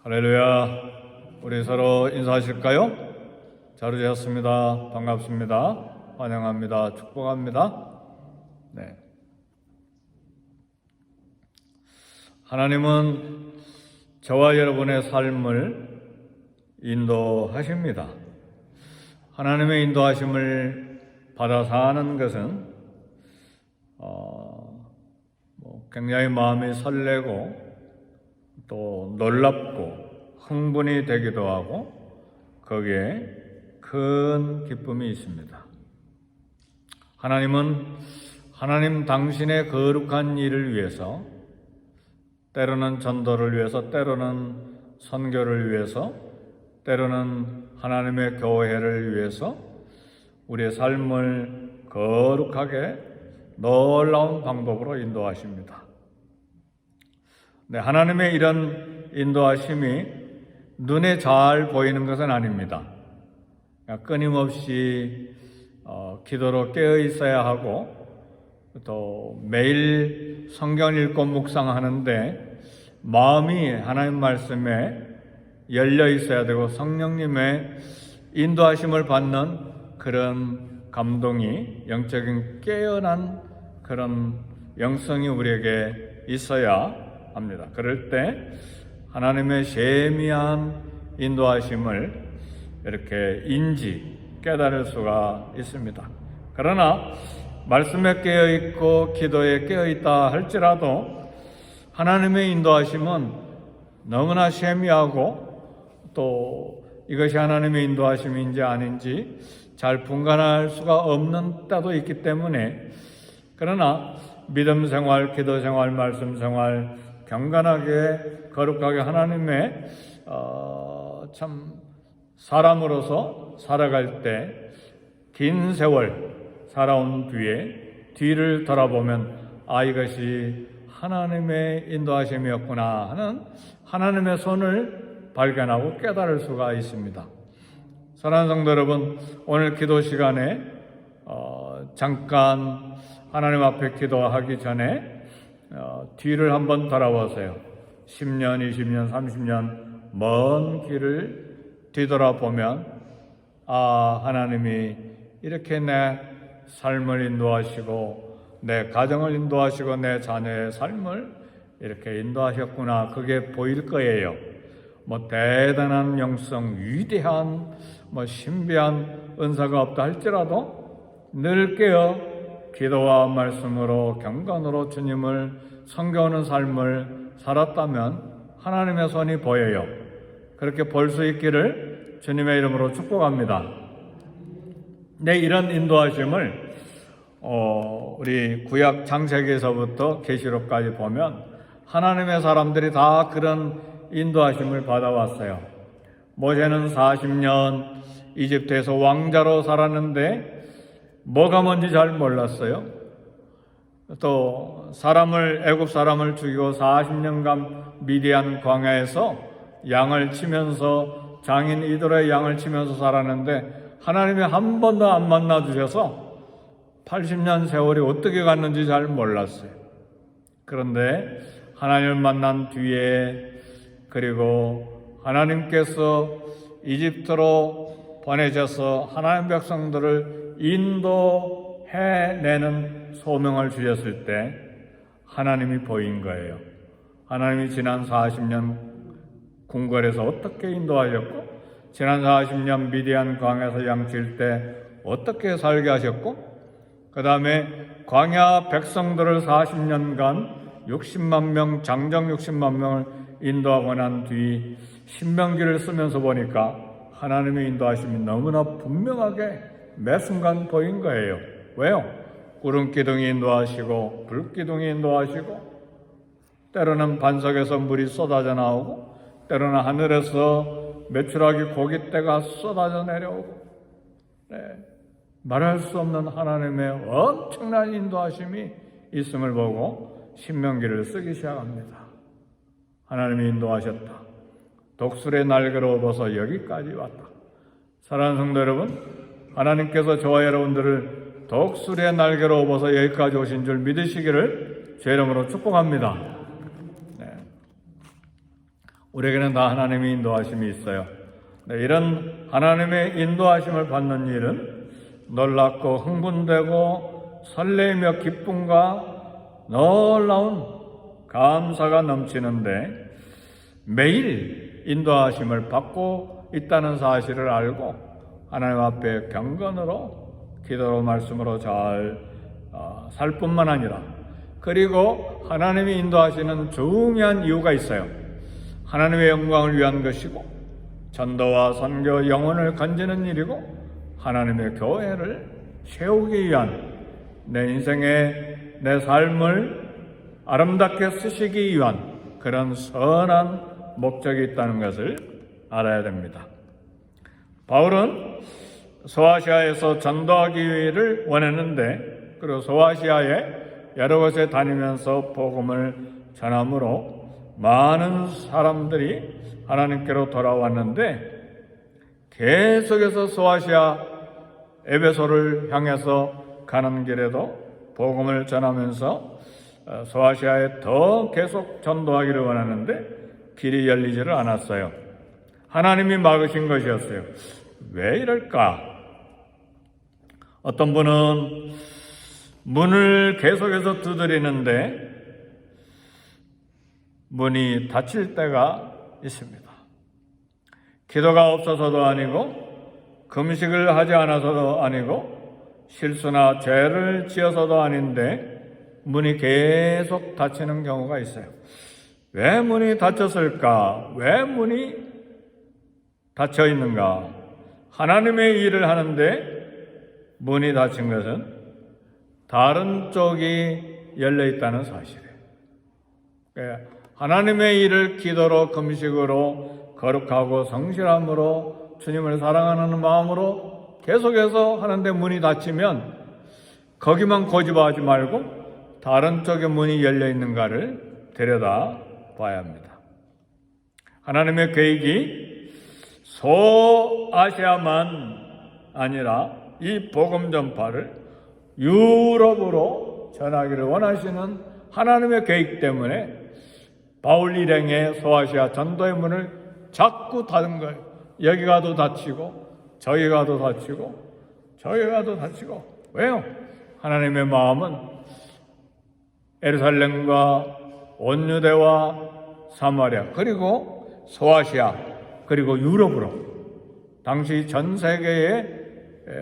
할렐루야. 우리 서로 인사하실까요? 잘 오셨습니다. 반갑습니다. 환영합니다. 축복합니다. 네. 하나님은 저와 여러분의 삶을 인도하십니다. 하나님의 인도하심을 받아 사는 것은 굉장히 마음이 설레고 또 놀랍고 흥분이 되기도 하고 거기에 큰 기쁨이 있습니다. 하나님은 하나님 당신의 거룩한 일을 위해서, 때로는 전도를 위해서, 때로는 선교를 위해서, 때로는 하나님의 교회를 위해서 우리의 삶을 거룩하게 놀라운 방법으로 인도하십니다. 네, 하나님의 이런 인도하심이 눈에 잘 보이는 것은 아닙니다. 끊임없이 기도로 깨어 있어야 하고 또 매일 성경 읽고 묵상하는데 마음이 하나님 말씀에 열려 있어야 되고 성령님의 인도하심을 받는 그런 감동이, 영적인 깨어난 그런 영성이 우리에게 있어야 합니다. 그럴 때 하나님의 세미한 인도하심을 이렇게 깨달을 수가 있습니다. 그러나 말씀에 깨어있고 기도에 깨어있다 할지라도 하나님의 인도하심은 너무나 세미하고 또 이것이 하나님의 인도하심인지 아닌지 잘 분간할 수가 없는 때도 있기 때문에, 그러나 믿음 생활, 기도 생활, 말씀 생활 경건하게 거룩하게 하나님의 참 사람으로서 살아갈 때 긴 세월 살아온 뒤를 돌아보면 이것이 하나님의 인도하심이었구나 하는 하나님의 손을 발견하고 깨달을 수가 있습니다. 사랑하는 성도 여러분, 오늘 기도 시간에 잠깐 하나님 앞에 기도하기 전에 뒤를 한번 돌아보세요. 10년, 20년, 30년 먼 길을 뒤돌아보면 하나님이 이렇게 내 삶을 인도하시고 내 가정을 인도하시고 내 자녀의 삶을 이렇게 인도하셨구나, 그게 보일 거예요. 대단한 영성, 위대한 신비한 은사가 없다 할지라도 늘 깨어 기도와 말씀으로 경건으로 주님을 섬겨오는 삶을 살았다면 하나님의 손이 보여요. 그렇게 볼 수 있기를 주님의 이름으로 축복합니다. 네, 이런 인도하심을 우리 구약 창세기에서부터 계시록까지 보면 하나님의 사람들이 다 그런 인도하심을 받아왔어요. 모세는 40년 이집트에서 왕자로 살았는데 뭐가 뭔지 잘 몰랐어요. 또 애굽 사람을 죽이고 40년간 미디안 광야에서 양을 치면서, 장인 이돌의 양을 치면서 살았는데 하나님이 한 번도 안 만나 주셔서 80년 세월이 어떻게 갔는지 잘 몰랐어요. 그런데 하나님을 만난 뒤에, 그리고 하나님께서 이집트로 보내셔서 하나님 백성들을 인도해내는 소명을 주셨을 때 하나님이 보인 거예요. 하나님이 지난 40년 궁궐에서 어떻게 인도하셨고, 지난 40년 미디안 광야에서 양칠 때 어떻게 살게 하셨고, 그 다음에 광야 백성들을 40년간 60만 명, 장정 60만 명을 인도하고 난 뒤 신명기를 쓰면서 보니까 하나님의 인도하심이 너무나 분명하게 매 순간 보인 거예요. 왜요? 구름기둥이 인도하시고 불기둥이 인도하시고, 때로는 반석에서 물이 쏟아져 나오고, 때로는 하늘에서 메추라기 고깃대가 쏟아져 내려오고, 말할 수 없는 하나님의 엄청난 인도하심이 있음을 보고 신명기를 쓰기 시작합니다. 하나님이 인도하셨다. 독수리의 날개로 얻어서 여기까지 왔다. 사랑하는 성도 여러분, 하나님께서 저와 여러분들을 독수리의 날개로 업어서 여기까지 오신 줄 믿으시기를 제 이름으로 축복합니다. 우리에게는 다 하나님의 인도하심이 있어요. 이런 하나님의 인도하심을 받는 일은 놀랍고 흥분되고 설레이며 기쁨과 놀라운 감사가 넘치는데, 매일 인도하심을 받고 있다는 사실을 알고 하나님 앞에 경건으로 기도로 말씀으로 잘 살 뿐만 아니라, 그리고 하나님이 인도하시는 중요한 이유가 있어요. 하나님의 영광을 위한 것이고, 전도와 선교, 영혼을 건지는 일이고, 하나님의 교회를 세우기 위한, 내 인생의 내 삶을 아름답게 쓰시기 위한 그런 선한 목적이 있다는 것을 알아야 됩니다. 바울은 소아시아에서 전도하기를 원했는데, 그리고 소아시아에 여러 곳에 다니면서 복음을 전함으로 많은 사람들이 하나님께로 돌아왔는데, 계속해서 소아시아 에베소를 향해서 가는 길에도 복음을 전하면서 소아시아에 더 계속 전도하기를 원하는데 길이 열리지를 않았어요. 하나님이 막으신 것이었어요. 왜 이럴까? 어떤 분은 문을 계속해서 두드리는데 문이 닫힐 때가 있습니다. 기도가 없어서도 아니고, 금식을 하지 않아서도 아니고, 실수나 죄를 지어서도 아닌데 문이 계속 닫히는 경우가 있어요. 왜 문이 닫혔을까? 왜 문이 닫혀 있는가? 하나님의 일을 하는데 문이 닫힌 것은 다른 쪽이 열려 있다는 사실이에요. 하나님의 일을 기도로, 금식으로, 거룩하고 성실함으로, 주님을 사랑하는 마음으로 계속해서 하는데 문이 닫히면 거기만 고집하지 말고 다른 쪽에 문이 열려 있는가를 들여다 봐야 합니다. 하나님의 계획이 소아시아만 아니라 이 복음 전파를 유럽으로 전하기를 원하시는 하나님의 계획 때문에 바울 일행의 소아시아 전도의 문을 자꾸 닫은 거예요. 여기 가도 닫히고 저기 가도 닫히고 저기 가도 닫히고. 왜요? 하나님의 마음은 에루살렘과 온 유대와 사마리아, 그리고 소아시아, 그리고 유럽으로, 당시 전 세계의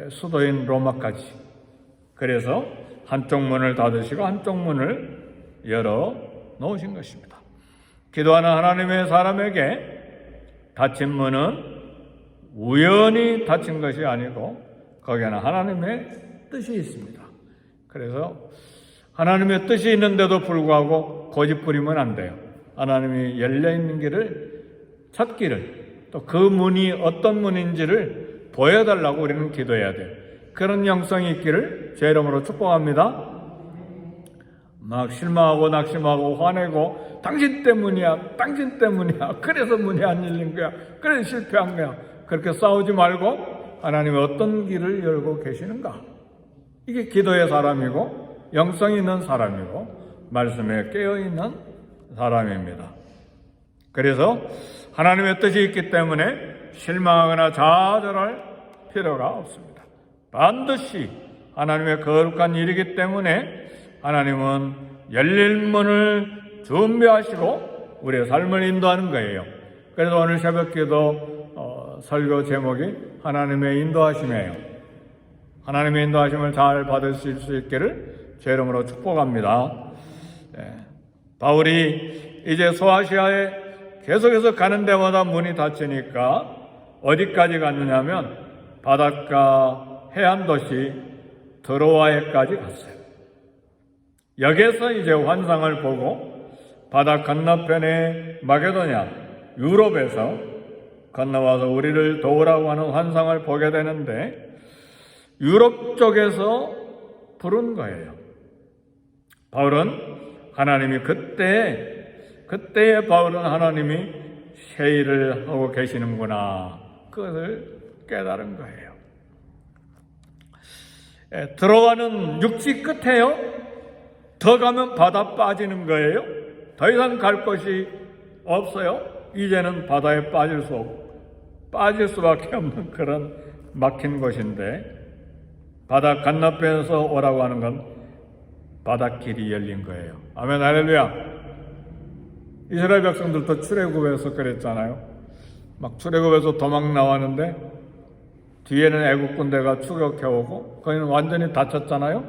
수도인 로마까지. 그래서 한쪽 문을 닫으시고 한쪽 문을 열어 놓으신 것입니다. 기도하는 하나님의 사람에게 닫힌 문은 우연히 닫힌 것이 아니고 거기에는 하나님의 뜻이 있습니다. 그래서 하나님의 뜻이 있는데도 불구하고 고집부리면 안 돼요. 하나님이 열려있는 길을 찾기를, 또 그 문이 어떤 문인지를 보여달라고 우리는 기도해야 돼요. 그런 영성이 있기를 제 이름으로 축복합니다. 막 실망하고 낙심하고 화내고 당신 때문이야, 당신 때문이야, 그래서 문이 안 열린 거야, 그래서 실패한 거야, 그렇게 싸우지 말고 하나님이 어떤 길을 열고 계시는가, 이게 기도의 사람이고 영성이 있는 사람이고 말씀에 깨어있는 사람입니다. 그래서 하나님의 뜻이 있기 때문에 실망하거나 좌절할 필요가 없습니다. 반드시 하나님의 거룩한 일이기 때문에 하나님은 열릴 문을 준비하시고 우리의 삶을 인도하는 거예요. 그래서 오늘 새벽기도 설교 제목이 하나님의 인도하심이에요. 하나님의 인도하심을 잘 받으실 수 있기를 제 이름으로 축복합니다. 바울이 이제 소아시아에 계속해서 가는 데마다 문이 닫히니까 어디까지 갔느냐면 바닷가 해안 도시 드로아에까지 갔어요. 여기에서 이제 환상을 보고 바다 건너편의 마게도냐, 유럽에서 건너와서 우리를 도우라고 하는 환상을 보게 되는데 유럽 쪽에서 부른 거예요. 바울은 하나님이 그때의 바울은 하나님이 새 일을 하고 계시는구나, 그것을 깨달은 거예요. 들어가는 육지 끝에요. 더 가면 바다 빠지는 거예요. 더 이상 갈 곳이 없어요. 이제는 바다에 빠질 수밖에 없는 그런 막힌 곳인데, 바다 건너편에서 오라고 하는 건 바닷길이 열린 거예요. 아멘, 할렐루야. 이스라엘 백성들도 출애굽에서 그랬잖아요. 막 출애굽에서 도망 나왔는데 뒤에는 애국 군대가 추격해오고 거기는 완전히 다쳤잖아요.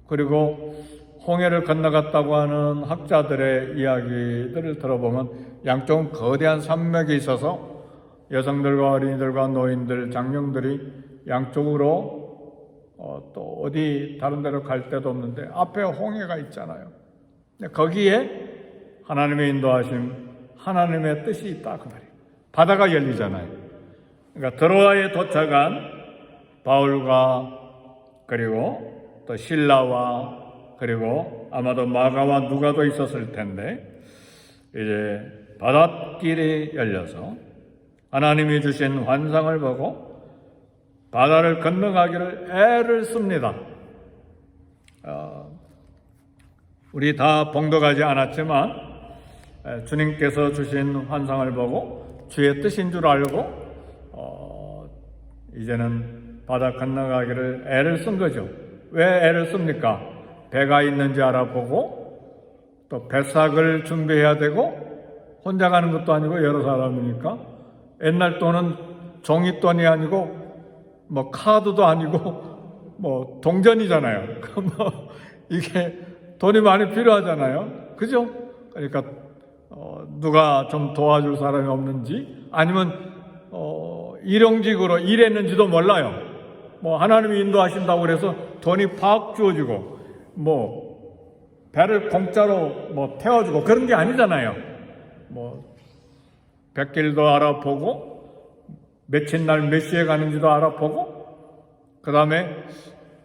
그리고 홍해를 건너갔다고 하는 학자들의 이야기들을 들어보면 양쪽은 거대한 산맥이 있어서 여성들과 어린이들과 노인들, 장령들이 양쪽으로 또 어디 다른 데로 갈 데도 없는데 앞에 홍해가 있잖아요. 거기에 하나님의 인도하심, 하나님의 뜻이 있다 그 말이에요. 바다가 열리잖아요. 그러니까 드로아에 도착한 바울과 그리고 또 실라와 그리고 아마도 마가와 누가도 있었을 텐데, 이제 바닷길이 열려서 하나님이 주신 환상을 보고 바다를 건너가기를 애를 씁니다. 우리 다 봉독하지 않았지만 주님께서 주신 환상을 보고 주의 뜻인 줄 알고 이제는 바다 건너가기를 애를 쓴 거죠. 왜 애를 씁니까? 배가 있는지 알아보고 또 배삭을 준비해야 되고, 혼자 가는 것도 아니고 여러 사람이니까, 옛날 돈은 종이돈이 아니고 뭐 카드도 아니고 뭐 동전이잖아요. 이게 돈이 많이 필요하잖아요. 그죠? 그러니까 누가 좀 도와줄 사람이 없는지, 아니면 일용직으로 일했는지도 몰라요. 뭐 하나님이 인도하신다고 그래서 돈이 팍 주어지고 뭐 배를 공짜로 뭐 태워주고 그런 게 아니잖아요. 뭐 백길도 알아보고 며칠 날 몇 시에 가는지도 알아보고, 그 다음에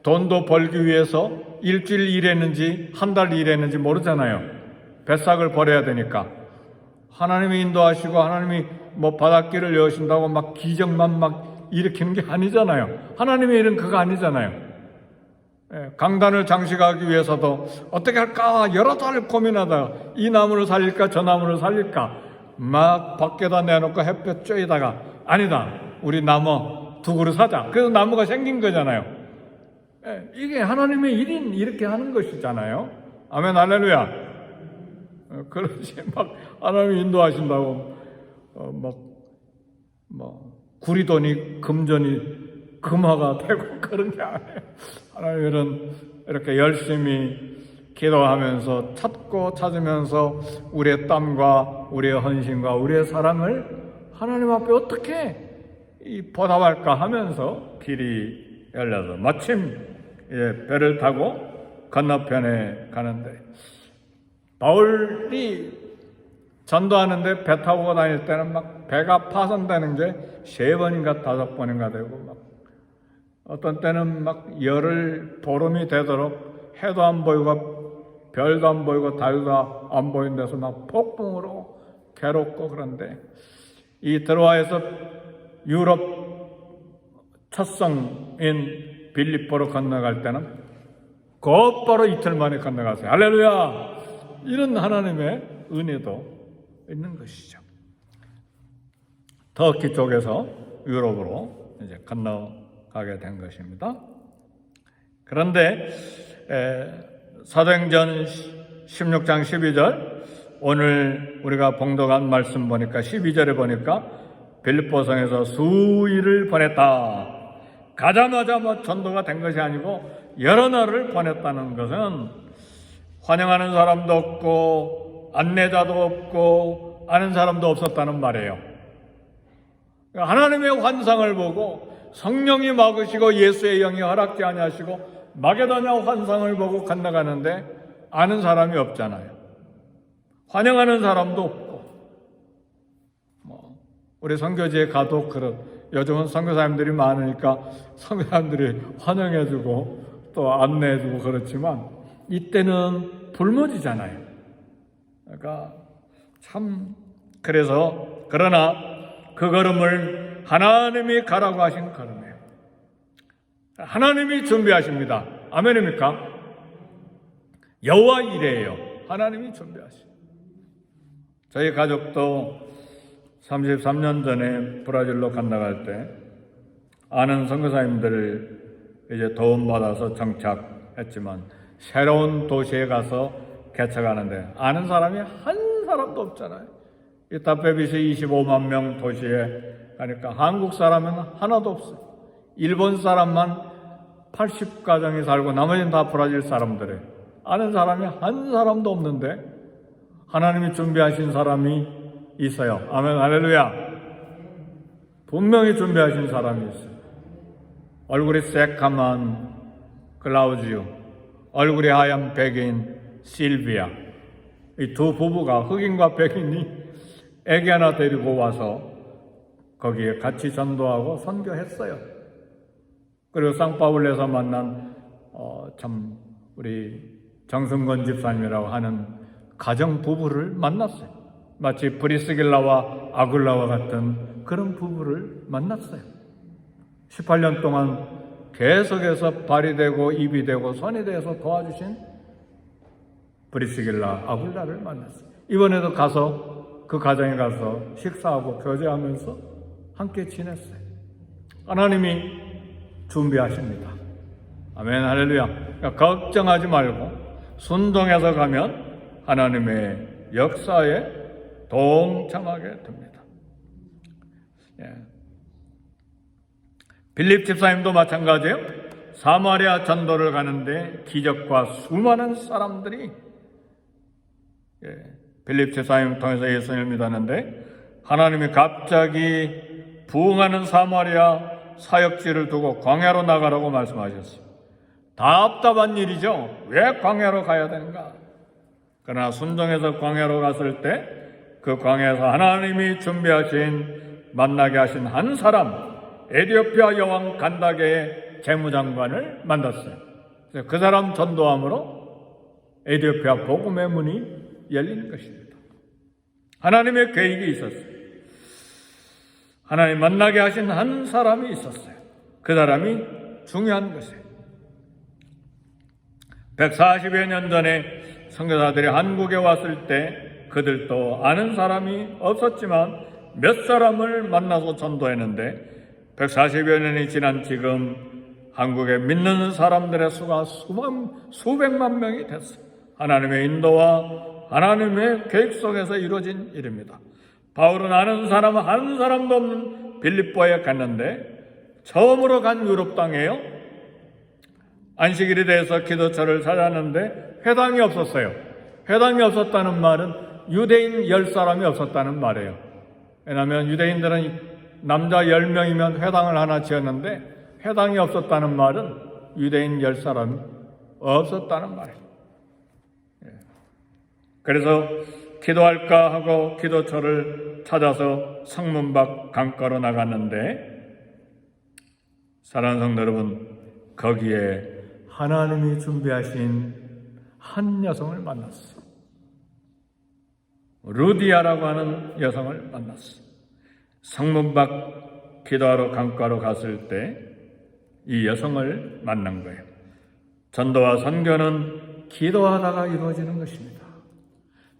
돈도 벌기 위해서 일주일 일했는지 한 달 일했는지 모르잖아요. 배삭을 벌여야 되니까. 하나님이 인도하시고 하나님이 뭐 바닷길을 여신다고 막 기적만 막 일으키는 게 아니잖아요. 하나님의 일은 그거 아니잖아요. 강단을 장식하기 위해서도 어떻게 할까 여러 달 고민하다가 이 나무를 살릴까 저 나무를 살릴까 막 밖에다 내놓고 햇볕 쬐다가 아니다, 우리 나무 두 그루 사자. 그래서 나무가 생긴 거잖아요. 이게 하나님의 일인 이렇게 하는 것이잖아요. 아멘, 할렐루야. 그러지 막 하나님이 인도하신다고 구리돈이 금전이 금화가 되고 그런 게 아니에요. 하나님은 이렇게 열심히 기도하면서 찾고 찾으면서 우리의 땀과 우리의 헌신과 우리의 사랑을 하나님 앞에 어떻게 보답할까 하면서 길이 열려서 마침 배를 타고 건너편에 가는데, 바울이 전도하는데 배 타고 다닐 때는 막 배가 파손되는 게 3번인가 5번인가 되고, 막 어떤 때는 막 열흘 보름이 되도록 해도 안 보이고 별도 안 보이고 달도 안 보이는 데서 막 폭풍으로 괴롭고, 그런데 이 드로아에서 유럽 첫 성인 빌립보로 건너갈 때는 곧바로 이틀 만에 건너갔어요. 할렐루야! 이런 하나님의 은혜도 있는 것이죠. 터키 쪽에서 유럽으로 이제 건너가게 된 것입니다. 그런데 사도행전 16장 12절, 오늘 우리가 봉독한 말씀 보니까 12절에 보니까 빌립보성에서 수일을 보냈다. 가자마자 뭐 전도가 된 것이 아니고 여러 날을 보냈다는 것은 환영하는 사람도 없고 안내자도 없고 아는 사람도 없었다는 말이에요. 하나님의 환상을 보고 성령이 막으시고 예수의 영이 허락지 아니하시고 마게도냐 환상을 보고 건너가는데 아는 사람이 없잖아요. 환영하는 사람도 없고, 우리 선교지에 가도 요즘은 선교사님들이 많으니까 선교사님들이 환영해주고 또 안내해주고 그렇지만 이때는 불모지잖아요. 그러니까 참, 그러나 그 걸음을 하나님이 가라고 하신 걸음이에요. 하나님이 준비하십니다. 아멘입니까? 여호와 이레예요. 하나님이 준비하시고 저희 가족도 33년 전에 브라질로 간다갈 때 아는 선교사님들을 이제 도움받아서 정착했지만 새로운 도시에 가서 개척하는데 아는 사람이 한 사람도 없잖아요. 이 다페비시 25만 명 도시에 가니까 한국 사람은 하나도 없어요. 일본 사람만 80가정이 살고 나머지는 다 브라질 사람들이에요. 아는 사람이 한 사람도 없는데 하나님이 준비하신 사람이 있어요. 아멘, 할렐루야. 분명히 준비하신 사람이 있어요. 얼굴이 새까만 클라우지오, 얼굴이 하얀 백인 실비아, 이 두 부부가 흑인과 백인이 애기 하나 데리고 와서 거기에 같이 전도하고 선교했어요. 그리고 상파울레에서 만난 참 우리 정승건 집사님이라고 하는 가정 부부를 만났어요. 마치 브리스길라와 아굴라와 같은 그런 부부를 만났어요. 18년 동안 계속해서 발이 되고 입이 되고 손이 되어서 도와주신 브리스길라 아굴라를 만났어요. 이번에도 가서 그 가정에 가서 식사하고 교제하면서 함께 지냈어요. 하나님이 준비하십니다. 아멘, 할렐루야. 그러니까 걱정하지 말고 순종해서 가면 하나님의 역사에 동참하게 됩니다. 예. 빌립 집사님도 마찬가지예요. 사마리아 전도를 가는데 기적과 수많은 사람들이 빌립 집사님 통해서 예수님을 믿었는데 하나님이 갑자기 부흥하는 사마리아 사역지를 두고 광야로 나가라고 말씀하셨어요. 답답한 일이죠. 왜 광야로 가야 되는가? 그러나 순종해서 광야로 갔을 때 그 광야에서 하나님이 준비하신 만나게 하신 한 사람, 에티오피아 여왕 간다게의 재무장관을 만났어요. 그래서 그 사람 전도함으로 에티오피아 복음의 문이 열리는 것입니다. 하나님의 계획이 있었어요. 하나님 만나게 하신 한 사람이 있었어요. 그 사람이 중요한 것이에요. 140여 년 전에 선교사들이 한국에 왔을 때 그들도 아는 사람이 없었지만 몇 사람을 만나서 전도했는데 140여 년이 지난 지금 한국에 믿는 사람들의 수가 수백만 명이 됐어요. 하나님의 인도와 하나님의 계획 속에서 이루어진 일입니다. 바울은 아는 사람 한 사람도 없는 빌립보에 갔는데 처음으로 간 유럽 땅이에요. 안식일에 대해서 기도처를 찾았는데 회당이 없었어요. 회당이 없었다는 말은 유대인 10사람이 없었다는 말이에요. 왜냐하면 유대인들은 남자 10명이면 회당을 하나 지었는데 회당이 없었다는 말은 유대인 10사람이 없었다는 말이에요. 그래서 기도할까 하고 기도처를 찾아서 성문 밖 강가로 나갔는데 사랑하는 성도 여러분, 거기에 하나님이 준비하신 한 여성을 만났어. 루디아라고 하는 여성을 만났어. 성문 밖 기도하러 강가로 갔을 때 이 여성을 만난 거예요. 전도와 선교는 기도하다가 이루어지는 것입니다.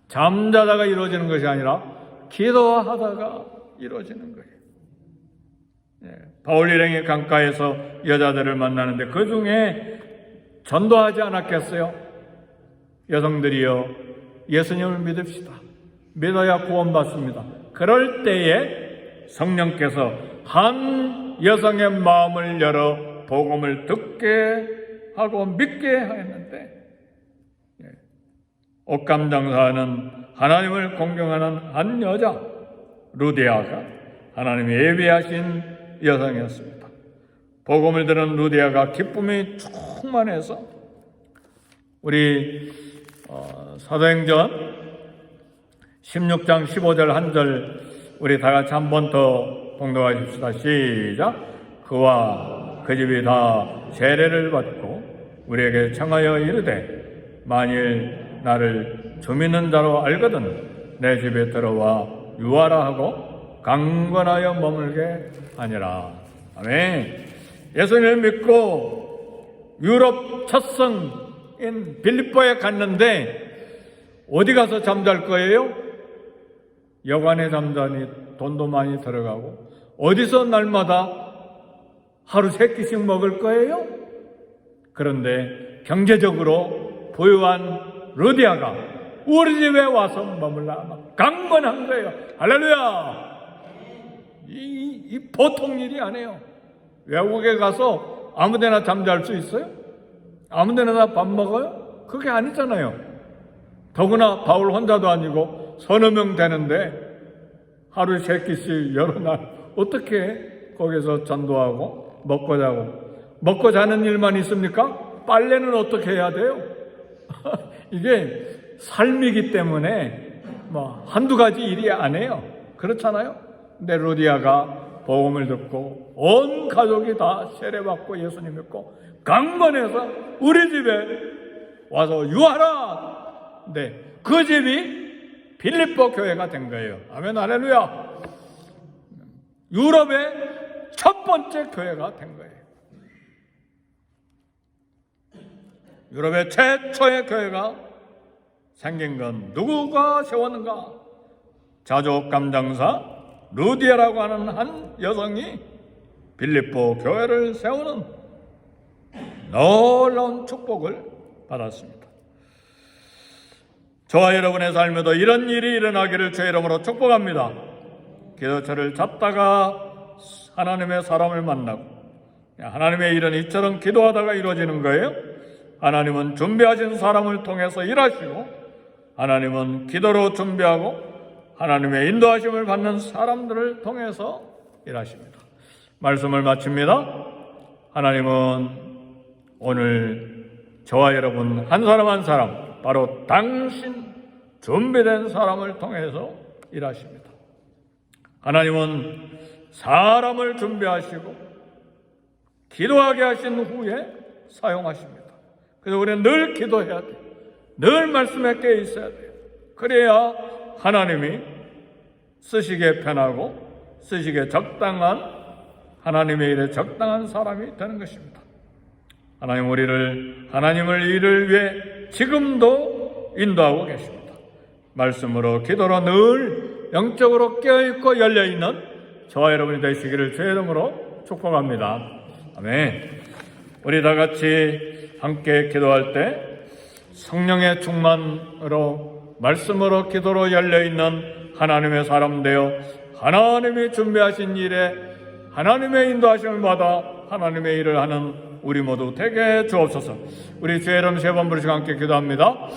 잠자다가 이루어지는 것이 아니라 기도하다가 이루어지는 거예요. 바울 일행이 강가에서 여자들을 만나는데 그 중에 전도하지 않았겠어요? 여성들이여, 예수님을 믿읍시다. 믿어야 구원받습니다. 그럴 때에 성령께서 한 여성의 마음을 열어 복음을 듣게 하고 믿게 하였는데, 옷감 장사하는 하나님을 공경하는 한 여자 루디아가 하나님이 예비하신 여성이었습니다. 복음을 들은 루디아가 기쁨이 충만해서 우리 사도행전 16장 15절 한 절 우리 다 같이 한 번 더 봉독하십시다. 시작. 그와 그 집이 다 세례를 받고 우리에게 청하여 이르되 만일 나를 주 믿는 자로 알거든 내 집에 들어와 유하라 하고 강건하여 머물게 하니라. 아멘. 예수님을 믿고 유럽 첫 성인 빌립보에 갔는데 어디 가서 잠잘 거예요? 여관에 잠자니 돈도 많이 들어가고 어디서 날마다 하루 3끼씩 먹을 거예요? 그런데 경제적으로 부유한 루디아가 우리 집에 와서 머물라 강건한 거예요. 할렐루야! 이 보통 일이 아니에요. 외국에 가서 아무데나 잠잘 수 있어요? 아무데나 밥 먹어요? 그게 아니잖아요. 더구나 바울 혼자도 아니고 서너 명 되는데 하루에 3끼씩 여러 날 어떻게 거기서 전도하고 먹고 자고, 먹고 자는 일만 있습니까? 빨래는 어떻게 해야 돼요? 이게 삶이기 때문에 뭐 한두 가지 일이 아니에요. 그렇잖아요. 근데 루디아가 복음을 듣고 온 가족이 다 세례받고 예수님 믿고 강건해서 우리 집에 와서 유하라. 네, 그 집이 빌립보 교회가 된 거예요. 아멘, 할렐루야. 유럽의 첫 번째 교회가 된 거예요. 유럽의 최초의 교회가 생긴 건 누구가 세웠는가? 자족감 장사 루디아라고 하는 한 여성이 빌립보 교회를 세우는 놀라운 축복을 받았습니다. 저와 여러분의 삶에도 이런 일이 일어나기를 주의 이름으로 축복합니다. 기도처를 잡다가 하나님의 사람을 만나고 하나님의 일은 이처럼 기도하다가 이루어지는 거예요. 하나님은 준비하신 사람을 통해서 일하시고 하나님은 기도로 준비하고 하나님의 인도하심을 받는 사람들을 통해서 일하십니다. 말씀을 마칩니다. 하나님은 오늘 저와 여러분 한 사람 한 사람, 바로 당신 준비된 사람을 통해서 일하십니다. 하나님은 사람을 준비하시고 기도하게 하신 후에 사용하십니다. 그래서 우리는 늘 기도해야 돼요. 늘 말씀에 깨어 있어야 돼요. 그래야 하나님이 쓰시기에 편하고 쓰시기에 적당한 하나님의 일에 적당한 사람이 되는 것입니다. 하나님 우리를 하나님의 일을 위해 지금도 인도하고 계십니다. 말씀으로 기도로 늘 영적으로 깨어있고 열려있는 저와 여러분이 되시기를 주의 이름으로 축복합니다. 아멘. 우리 다 같이 함께 기도할 때 성령의 충만으로 말씀으로 기도로 열려있는 하나님의 사람 되어 하나님이 준비하신 일에 하나님의 인도하심을 받아 하나님의 일을 하는 우리 모두 되게 주옵소서. 우리 주의 이름 3번 부르시고 함께 기도합니다.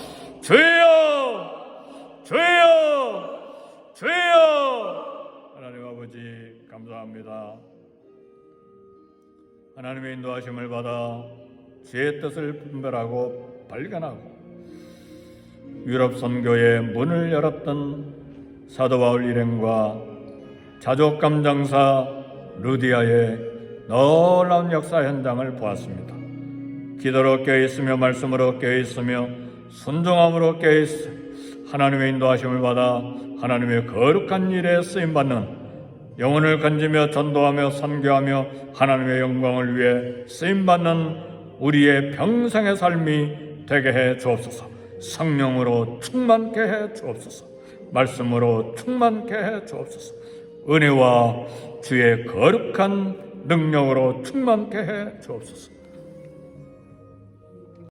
주여! 주여! 주여! 하나님 아버지 감사합니다. 하나님의 인도하심을 받아 주의 뜻을 분별하고 발견하고 유럽 선교의 문을 열었던 사도 바울 일행과 자족감 장사 루디아의 놀라운 역사 현장을 보았습니다. 기도로 깨어있으며 말씀으로 깨어있으며 순종함으로 깨어있어 하나님의 인도하심을 받아 하나님의 거룩한 일에 쓰임받는 영혼을 건지며 전도하며 선교하며 하나님의 영광을 위해 쓰임받는 우리의 평생의 삶이 되게 해 주옵소서. 성령으로 충만케 해 주옵소서. 말씀으로 충만케 해 주옵소서. 은혜와 주의 거룩한 능력으로 충만케 해 주옵소서.